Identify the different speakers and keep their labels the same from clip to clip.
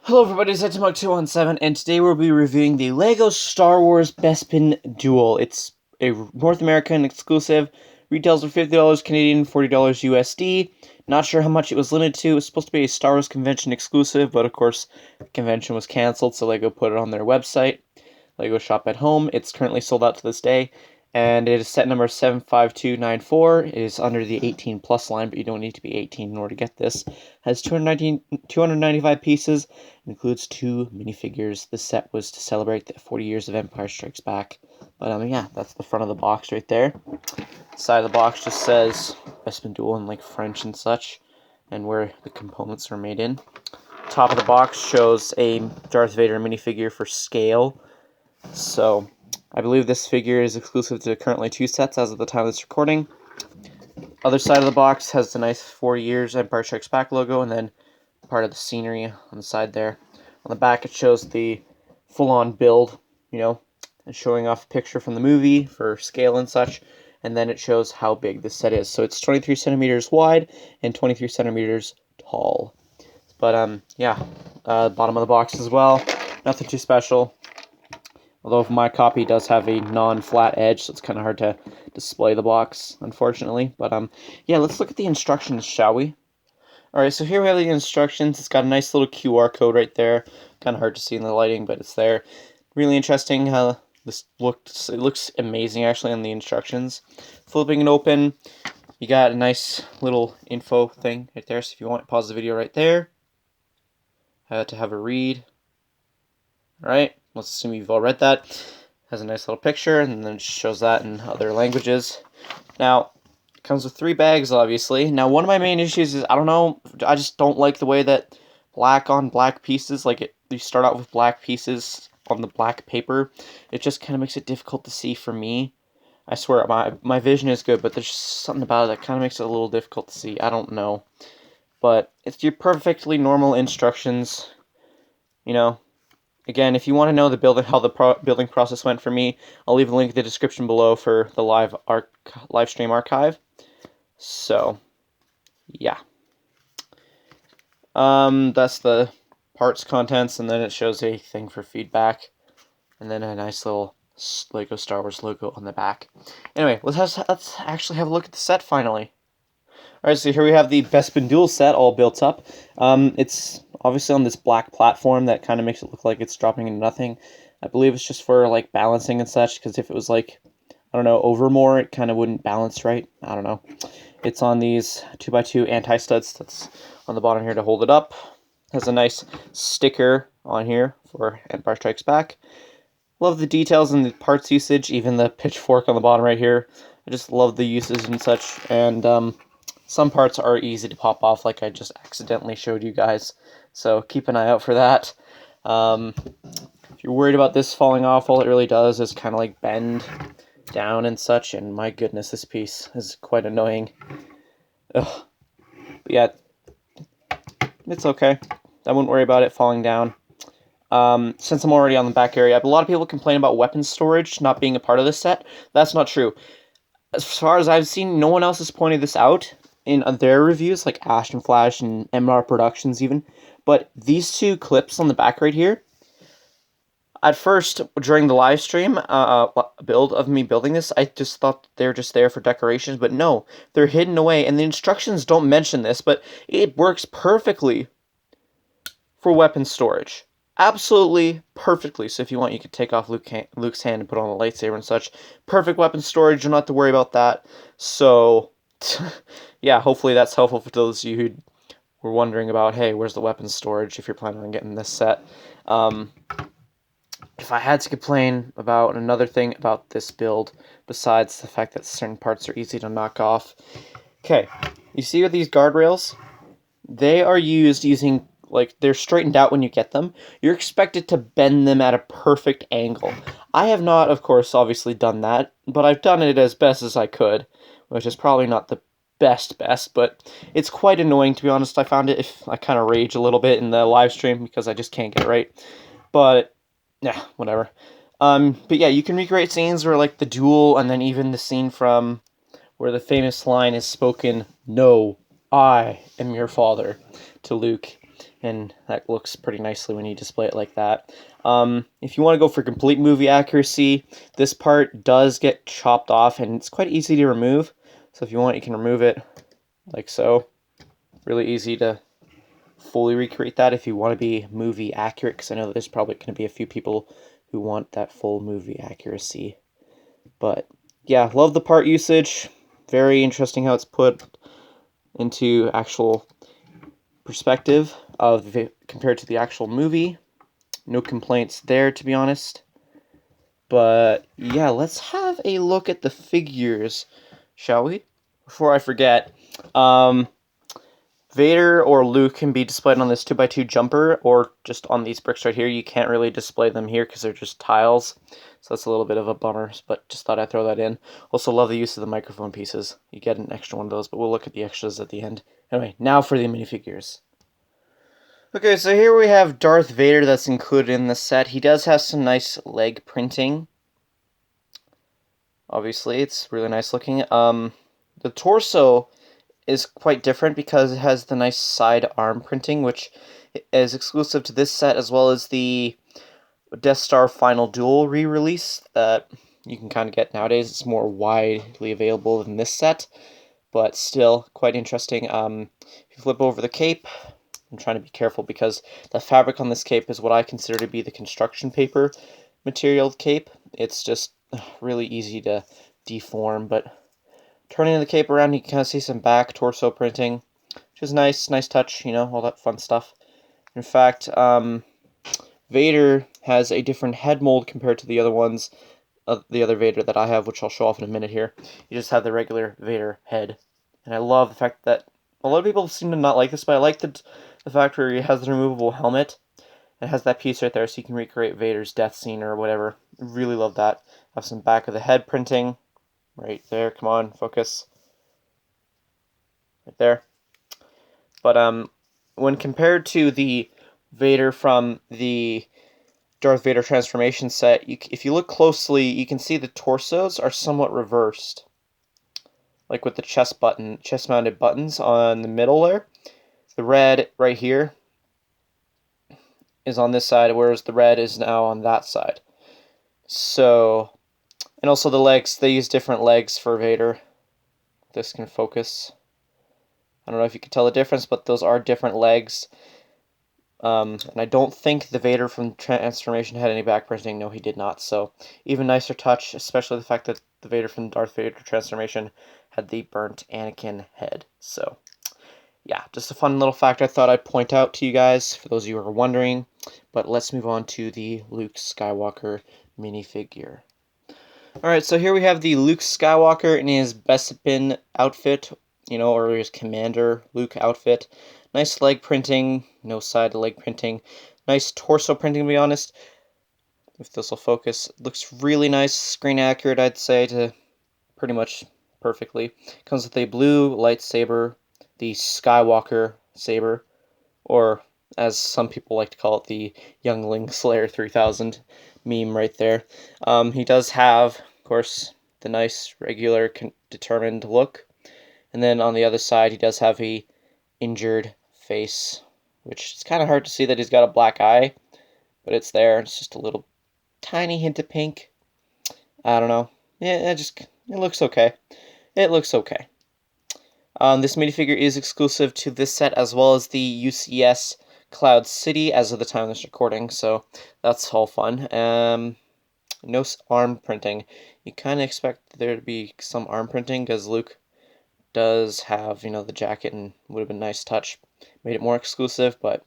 Speaker 1: Hello everybody, it's Mug217, and today we'll be reviewing the LEGO Star Wars Bespin Duel. It's a North American exclusive, retails for $50 Canadian, $40 USD. Not sure how much it was limited to. It was supposed to be a Star Wars convention exclusive, but of course the convention was cancelled, so LEGO put it on their website, LEGO Shop at Home. It's currently sold out to this day, and it is set number 75294. It is under the 18 plus line, but you don't need to be 18 in order to get this. It has 295 pieces, includes 2 minifigures. This set was to celebrate the 40 years of Empire Strikes Back. But yeah, that's the front of the box right there. The side of the box just says Bespin Duel in like French and such, and where the components are made in. Top of the box shows a Darth Vader minifigure for scale. So I believe this figure is exclusive to currently 2 sets as of the time of this recording. Other side of the box has the nice 40 years Empire Strikes Back logo, and then part of the scenery on the side there. On the back it shows the full-on build, and showing off a picture from the movie for scale and such, and then it shows how big this set is. So it's 23 centimeters wide and 23 centimeters tall. But yeah, bottom of the box as well, nothing too special. Although my copy does have a non-flat edge, so it's kind of hard to display the box, unfortunately. But yeah, let's look at the instructions, shall we? Alright, so here we have the instructions. It's got a nice little QR code right there. Kind of hard to see in the lighting, but it's there. Really interesting how this looks. It looks amazing, actually, on the instructions. Flipping it open, you got a nice little info thing right there. So if you want, pause the video right there. To have a read. Alright, let's assume you've all read that. Has a nice little picture, and then it shows that in other languages. Now, it comes with 3 bags, obviously. Now, one of my main issues is, I don't know, I just don't like the way that black on black pieces, you start out with black pieces on the black paper. It just kind of makes it difficult to see for me. I swear, my vision is good, but there's just something about it that kind of makes it a little difficult to see. I don't know. But it's your perfectly normal instructions, Again, if you want to know how the building process went for me, I'll leave a link in the description below for the live stream archive. So, yeah. That's the parts contents, and then it shows a thing for feedback, and then a nice little LEGO Star Wars logo on the back. Anyway, let's actually have a look at the set finally. Alright, so here we have the Bespin Duel set all built up. It's obviously on this black platform that kind of makes it look like it's dropping into nothing. I believe it's just for like balancing and such, because if it was like, I don't know, over more, it kind of wouldn't balance right. I don't know. It's on these 2x2 anti-studs that's on the bottom here to hold it up. Has a nice sticker on here for Empire Strikes Back. Love the details and the parts usage, even the pitchfork on the bottom right here. I just love the uses and such, and some parts are easy to pop off, like I just accidentally showed you guys, so keep an eye out for that. If you're worried about this falling off, all it really does is kind of like bend down and such, and my goodness, this piece is quite annoying. Ugh. But yeah, it's okay. I wouldn't worry about it falling down. Since I'm already on the back area, a lot of people complain about weapon storage not being a part of this set. That's not true. As far as I've seen, no one else has pointed this out in their reviews, like Ashton Flash and MR Productions even, but these 2 clips on the back right here, at first, during the live stream build of me building this, I just thought they were just there for decorations, but no, they're hidden away, and the instructions don't mention this, but it works perfectly for weapon storage. Absolutely perfectly. So if you want, you could take off Luke's hand and put on a lightsaber and such. Perfect weapon storage, you don't have to worry about that. So yeah, hopefully that's helpful for those of you who were wondering about, hey, where's the weapon storage if you're planning on getting this set. If I had to complain about another thing about this build, besides the fact that certain parts are easy to knock off. Okay, you see these guardrails? They are using, like, they're straightened out when you get them. You're expected to bend them at a perfect angle. I have not, of course, obviously done that, but I've done it as best as I could, which is probably not the best, but it's quite annoying, to be honest. I found it, if I kind of rage a little bit in the live stream because I just can't get it right. But, yeah, whatever. But yeah, you can recreate scenes where, like, the duel, and then even the scene from where the famous line is spoken, "No, I am your father," to Luke. and that looks pretty nicely when you display it like that. If you want to go for complete movie accuracy, this part does get chopped off, and it's quite easy to remove. So if you want, you can remove it like so. Really easy to fully recreate that if you want to be movie accurate, because I know there's probably going to be a few people who want that full movie accuracy. But yeah, love the part usage. Very interesting how it's put into actual perspective of compared to the actual movie. No complaints there, to be honest. But yeah, let's have a look at the figures, shall we? Before I forget, Vader or Luke can be displayed on this 2x2 jumper or just on these bricks right here. You can't really display them here because they're just tiles. So that's a little bit of a bummer, but just thought I'd throw that in. Also love the use of the microphone pieces. You get an extra one of those, but we'll look at the extras at the end. Anyway, now for the minifigures. Okay, so here we have Darth Vader that's included in the set. He does have some nice leg printing. Obviously, it's really nice looking. The torso is quite different because it has the nice side arm printing, which is exclusive to this set, as well as the Death Star Final Duel re-release that you can kind of get nowadays. It's more widely available than this set, but still quite interesting. If you flip over the cape, I'm trying to be careful because the fabric on this cape is what I consider to be the construction paper material cape. It's just really easy to deform, but turning the cape around, you can kind of see some back torso printing, which is nice touch, you know, all that fun stuff. In fact, Vader has a different head mold compared to the other ones, the other Vader that I have, which I'll show off in a minute here. You just have the regular Vader head. And I love the fact that a lot of people seem to not like this, but I like the fact where he has the removable helmet. It has that piece right there so you can recreate Vader's death scene or whatever. Really love that. Have some back of the head printing. Right there, come on, focus. Right there. But when compared to the Vader from the Darth Vader transformation set, if you look closely, you can see the torsos are somewhat reversed. Like with the chest-mounted buttons on the middle there. The red right here is on this side, whereas the red is now on that side. So, and also the legs, they use different legs for Vader. This can focus. I don't know if you can tell the difference, but those are different legs. And I don't think the Vader from Transformation had any back printing. No, he did not. So, even nicer touch, especially the fact that the Vader from Darth Vader Transformation had the burnt Anakin head. So, yeah, just a fun little fact I thought I'd point out to you guys, for those of you who are wondering. But let's move on to the Luke Skywalker minifigure. Alright, so here we have the Luke Skywalker in his bespin outfit, you know, or his Commander Luke outfit. Nice leg printing, no side leg printing. Nice torso printing, to be honest. If this will focus, looks really nice, screen accurate, I'd say, to pretty much perfectly. Comes with a blue lightsaber, the Skywalker saber, or as some people like to call it, the Youngling Slayer 3000 meme right there. He does have, of course, the nice, regular, determined look. And then on the other side, he does have a injured face, which is kind of hard to see that he's got a black eye, but it's there. It's just a little tiny hint of pink. I don't know. Yeah, it looks okay. It looks okay. This minifigure is exclusive to this set as well as the UCS Cloud City as of the time of this recording, so that's all fun. No arm printing. You kind of expect there to be some arm printing because Luke does have, you know, the jacket and would have been a nice touch. Made it more exclusive, but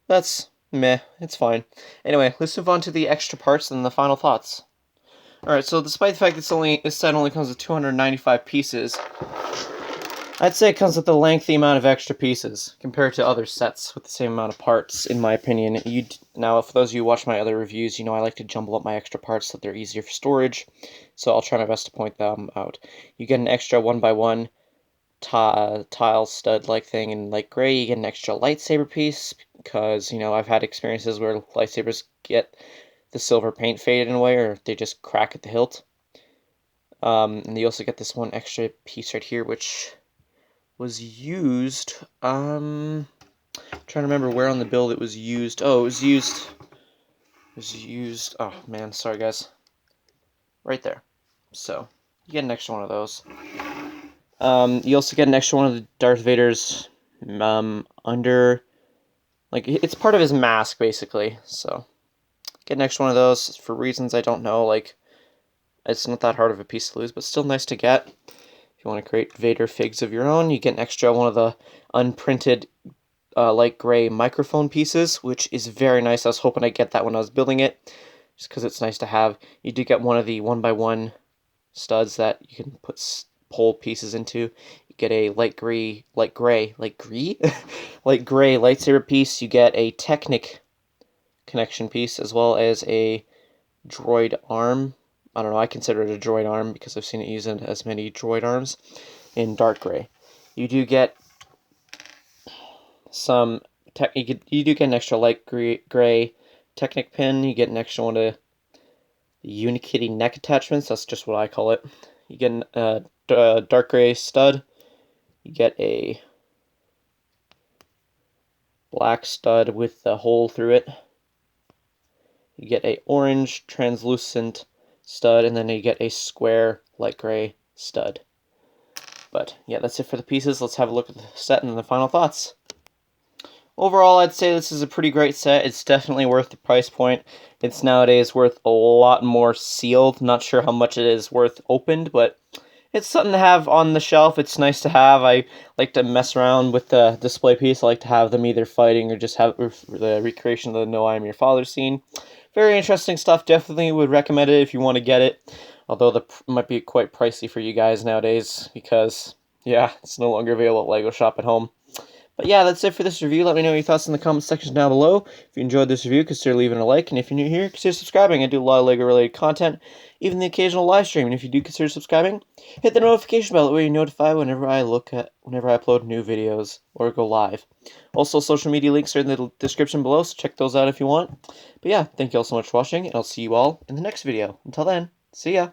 Speaker 1: that's meh. It's fine. Anyway, let's move on to the extra parts and the final thoughts. Alright, so despite the fact this set only comes with 295 pieces, I'd say it comes with a lengthy amount of extra pieces compared to other sets with the same amount of parts, in my opinion. Now, for those of you who watch my other reviews, you know I like to jumble up my extra parts so that they're easier for storage, so I'll try my best to point them out. You get an extra 1x1 tile stud-like thing in light gray. You get an extra lightsaber piece, because, you know, I've had experiences where lightsabers get the silver paint faded away, or they just crack at the hilt. And you also get this one extra piece right here, which was used, I'm trying to remember where on the build it was used. Oh, it was used. Oh man, sorry guys. Right there. So you get an extra one of those. You also get an extra one of the Darth Vader's under, like, it's part of his mask basically. So get an extra one of those for reasons I don't know. Like, it's not that hard of a piece to lose, but still nice to get. If you want to create Vader figs of your own, you get an extra one of the unprinted light gray microphone pieces, which is very nice. I was hoping I'd get that when I was building it, just because it's nice to have. You do get one of the 1x1 studs that you can put pole pieces into. You get a light gray lightsaber piece. You get a Technic connection piece, as well as a droid arm. I don't know, I consider it a droid arm because I've seen it used in as many droid arms in dark gray. You do get some you do get an extra light gray Technic pin. You get an extra one of the Unikitty neck attachments. That's just what I call it. You get a dark gray stud. You get a black stud with the hole through it. You get a orange translucent stud, and then you get a square light gray stud. But yeah, that's it for the pieces. Let's have a look at the set and the final thoughts. Overall, I'd say this is a pretty great set. It's definitely worth the price point. It's nowadays worth a lot more sealed. Not sure how much it is worth opened, but it's something to have on the shelf. It's nice to have. I like to mess around with the display piece. I like to have them either fighting or just have the recreation of the No I Am Your Father scene. Very interesting stuff. Definitely would recommend it if you want to get it. Although the might be quite pricey for you guys nowadays because, yeah, it's no longer available at LEGO Shop at Home. But yeah, that's it for this review. Let me know your thoughts in the comment section down below. If you enjoyed this review, consider leaving a like. And if you're new here, consider subscribing. I do a lot of LEGO-related content, even the occasional live stream. And if you do consider subscribing, hit the notification bell. That way you're notified whenever I upload new videos or go live. Also, social media links are in the description below, so check those out if you want. But yeah, thank you all so much for watching, and I'll see you all in the next video. Until then, see ya!